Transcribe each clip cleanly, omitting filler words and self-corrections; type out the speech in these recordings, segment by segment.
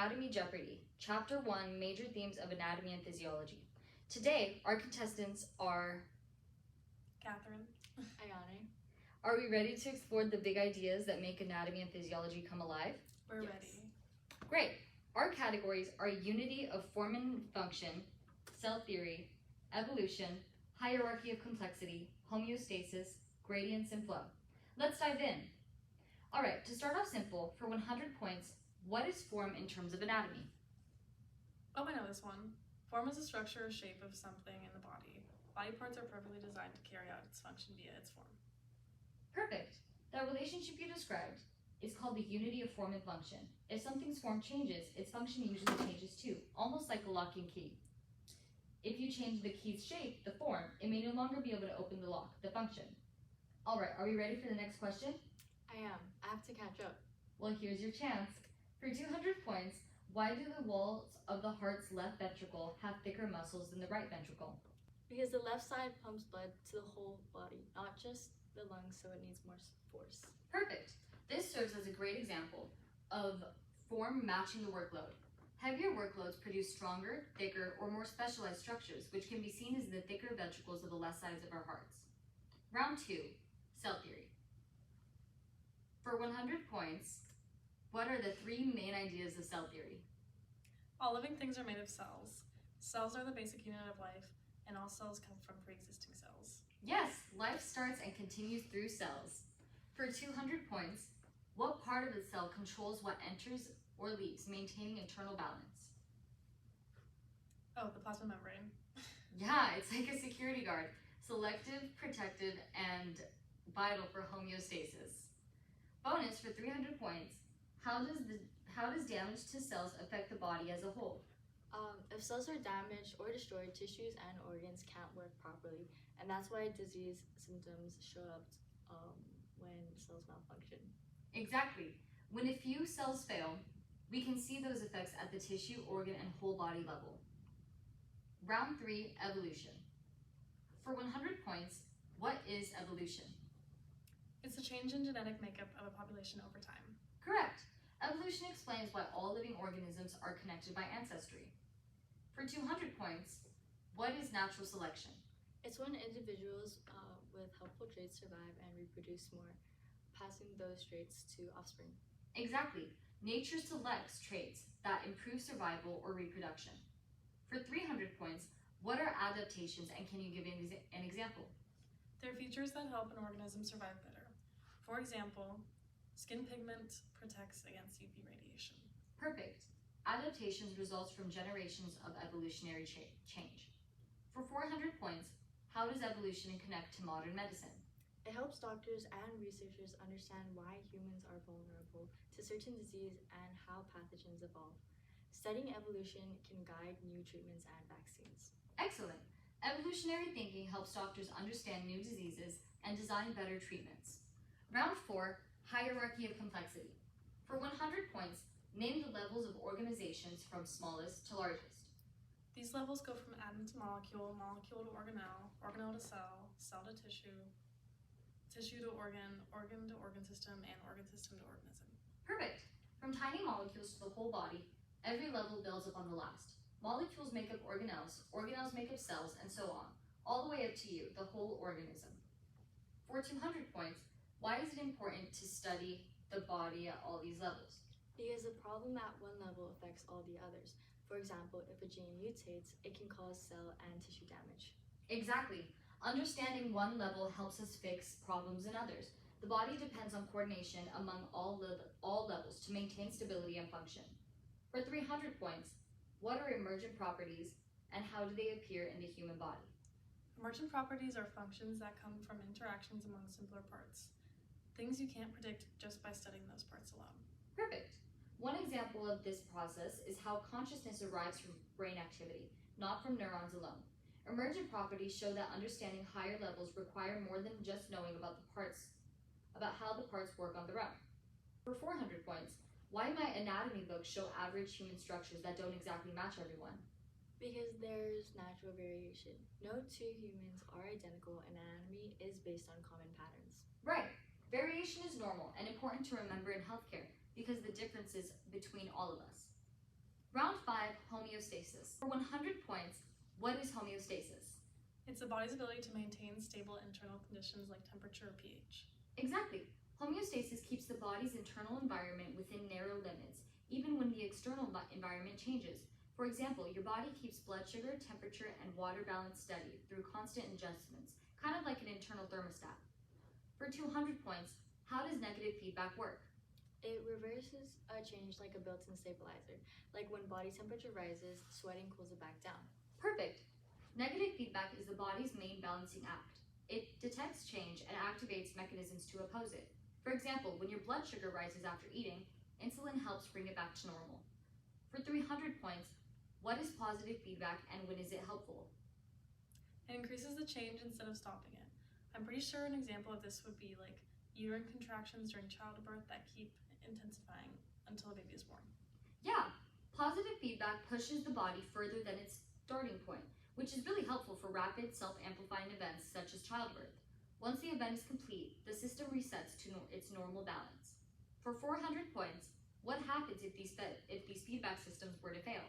Anatomy Jeopardy! Chapter 1, Major Themes of Anatomy and Physiology. Today, our contestants are Catherine. Ayane. Are we ready to explore the big ideas that make anatomy and physiology come alive? We're Yes. ready. Great! Our categories are unity of form and function, cell theory, evolution, hierarchy of complexity, homeostasis, gradients, and flow. Let's dive in. Alright, to start off simple, for 100 points, what is form in terms of anatomy? Oh, I know this one. Form is the structure or shape of something in the body. Body parts are perfectly designed to carry out its function via its form. Perfect. That relationship you described is called the unity of form and function. If something's form changes, its function usually changes too, almost like a lock and key. If you change the key's shape, the form, it may no longer be able to open the lock, the function. Alright, are we ready for the next question? I am. I have to catch up. Well, here's your chance. For 200 points, why do the walls of the heart's left ventricle have thicker muscles than the right ventricle? Because the left side pumps blood to the whole body, not just the lungs, so it needs more force. Perfect. This serves as a great example of form matching the workload. Heavier workloads produce stronger, thicker, or more specialized structures, which can be seen as the thicker ventricles of the left sides of our hearts. Round 2, cell theory. For 100 points, what are the 3 main ideas of cell theory? All living things are made of cells. Cells are the basic unit of life, and all cells come from pre-existing cells. Yes, life starts and continues through cells. For 200 points, what part of the cell controls what enters or leaves, maintaining internal balance? Oh, the plasma membrane. Yeah, it's like a security guard. Selective, protective, and vital for homeostasis. Bonus for 300 points. How does damage to cells affect the body as a whole? If cells are damaged or destroyed, tissues and organs can't work properly, and that's why disease symptoms show up when cells malfunction. Exactly. When a few cells fail, we can see those effects at the tissue, organ, and whole body level. Round 3, evolution. For 100 points, what is evolution? It's the change in genetic makeup of a population over time. Correct. Evolution explains why all living organisms are connected by ancestry. For 200 points, what is natural selection? It's when individuals with helpful traits survive and reproduce more, passing those traits to offspring. Exactly. Nature selects traits that improve survival or reproduction. For 300 points, what are adaptations, and can you give an example? They're features that help an organism survive better. For example, skin pigment protects against UV radiation. Perfect. Adaptations results from generations of evolutionary change. For 400 points, how does evolution connect to modern medicine? It helps doctors and researchers understand why humans are vulnerable to certain disease and how pathogens evolve. Studying evolution can guide new treatments and vaccines. Excellent. Evolutionary thinking helps doctors understand new diseases and design better treatments. Round 4, hierarchy of complexity. For 100 points, name the levels of organizations from smallest to largest. These levels go from atom to molecule, molecule to organelle, organelle to cell, cell to tissue, tissue to organ to organ system, and organ system to organism. Perfect. From tiny molecules to the whole body, every level builds upon the last. Molecules make up organelles, organelles make up cells, and so on, all the way up to you, the whole organism. For 200 points, why is it important to study the body at all these levels? Because a problem at one level affects all the others. For example, if a gene mutates, it can cause cell and tissue damage. Exactly. Understanding one level helps us fix problems in others. The body depends on coordination among all levels to maintain stability and function. For 300 points, what are emergent properties and how do they appear in the human body? Emergent properties are functions that come from interactions among simpler parts. Things you can't predict just by studying those parts alone. Perfect. One example of this process is how consciousness arrives from brain activity, not from neurons alone. Emergent properties show that understanding higher levels require more than just knowing about how the parts work on their own. For 400 points, why might anatomy books show average human structures that don't exactly match everyone? Because there's natural variation. No two humans are identical, and anatomy is based on common patterns. Right. Variation is normal and important to remember in healthcare because the differences between all of us. Round 5, homeostasis. For 100 points, what is homeostasis? It's the body's ability to maintain stable internal conditions like temperature or pH. Exactly. Homeostasis keeps the body's internal environment within narrow limits, even when the external environment changes. For example, your body keeps blood sugar, temperature, and water balance steady through constant adjustments, kind of like an internal thermostat. For 200 points, how does negative feedback work? It reverses a change like a built-in stabilizer. Like when body temperature rises, sweating cools it back down. Perfect. Negative feedback is the body's main balancing act. It detects change and activates mechanisms to oppose it. For example, when your blood sugar rises after eating, insulin helps bring it back to normal. For 300 points, what is positive feedback and when is it helpful? It increases the change instead of stopping it. I'm pretty sure an example of this would be like uterine contractions during childbirth that keep intensifying until a baby is born. Yeah, positive feedback pushes the body further than its starting point, which is really helpful for rapid self-amplifying events such as childbirth. Once the event is complete, the system resets to its normal balance. For 400 points, what happens if these feedback systems were to fail?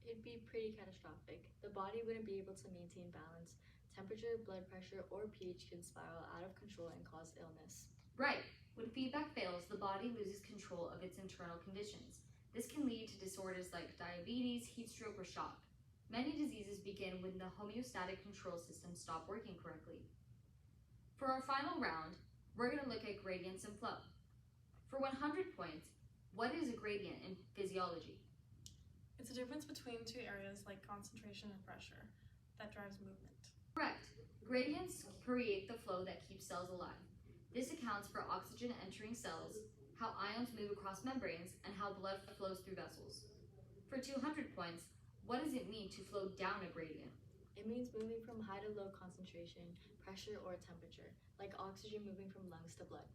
It'd be pretty catastrophic. The body wouldn't be able to maintain balance. Temperature, blood pressure, or pH could spiral out of control and cause illness. Right. When feedback fails, the body loses control of its internal conditions. This can lead to disorders like diabetes, heat stroke, or shock. Many diseases begin when the homeostatic control systems stop working correctly. For our final round, we're going to look at gradients and flow. For 100 points, what is a gradient in physiology? It's a difference between two areas like concentration and pressure that drives movement. Correct. Gradients create the flow that keeps cells alive. This accounts for oxygen entering cells, how ions move across membranes, and how blood flows through vessels. For 200 points, what does it mean to flow down a gradient? It means moving from high to low concentration, pressure, or temperature, like oxygen moving from lungs to blood.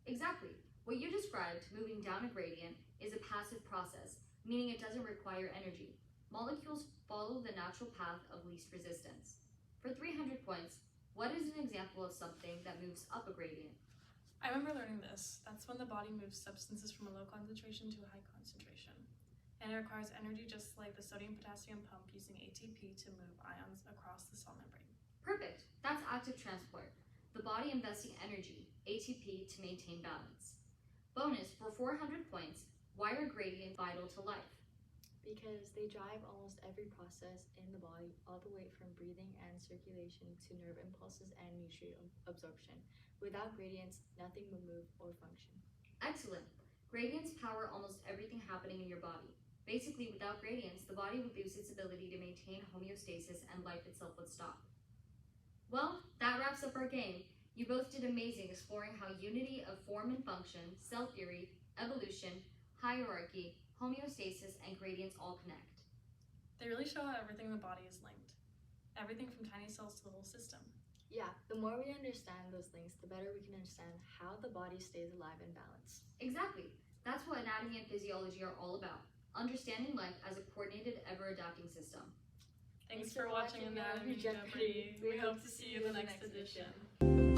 Exactly. What you described, moving down a gradient, is a passive process, meaning it doesn't require energy. Molecules follow the natural path of least resistance. For 300 points, what is an example of something that moves up a gradient? I remember learning this. That's when the body moves substances from a low concentration to a high concentration. And it requires energy just like the sodium-potassium pump using ATP to move ions across the cell membrane. Perfect. That's active transport. The body investing energy, ATP, to maintain balance. Bonus, for 400 points, why are gradients vital to life? Because they drive almost every process in the body, all the way from breathing and circulation to nerve impulses and nutrient absorption. Without gradients, nothing will move or function. Excellent. Gradients power almost everything happening in your body. Basically, without gradients, the body would lose its ability to maintain homeostasis and life itself would stop. Well, that wraps up our game. You both did amazing exploring how unity of form and function, cell theory, evolution, hierarchy, homeostasis, and gradients all connect. They really show how everything in the body is linked. Everything from tiny cells to the whole system. Yeah, the more we understand those links, the better we can understand how the body stays alive and balanced. Exactly. That's what anatomy and physiology are all about. Understanding life as a coordinated, ever-adapting system. Thanks for watching Anatomy Jeopardy. We hope to see you in the next edition.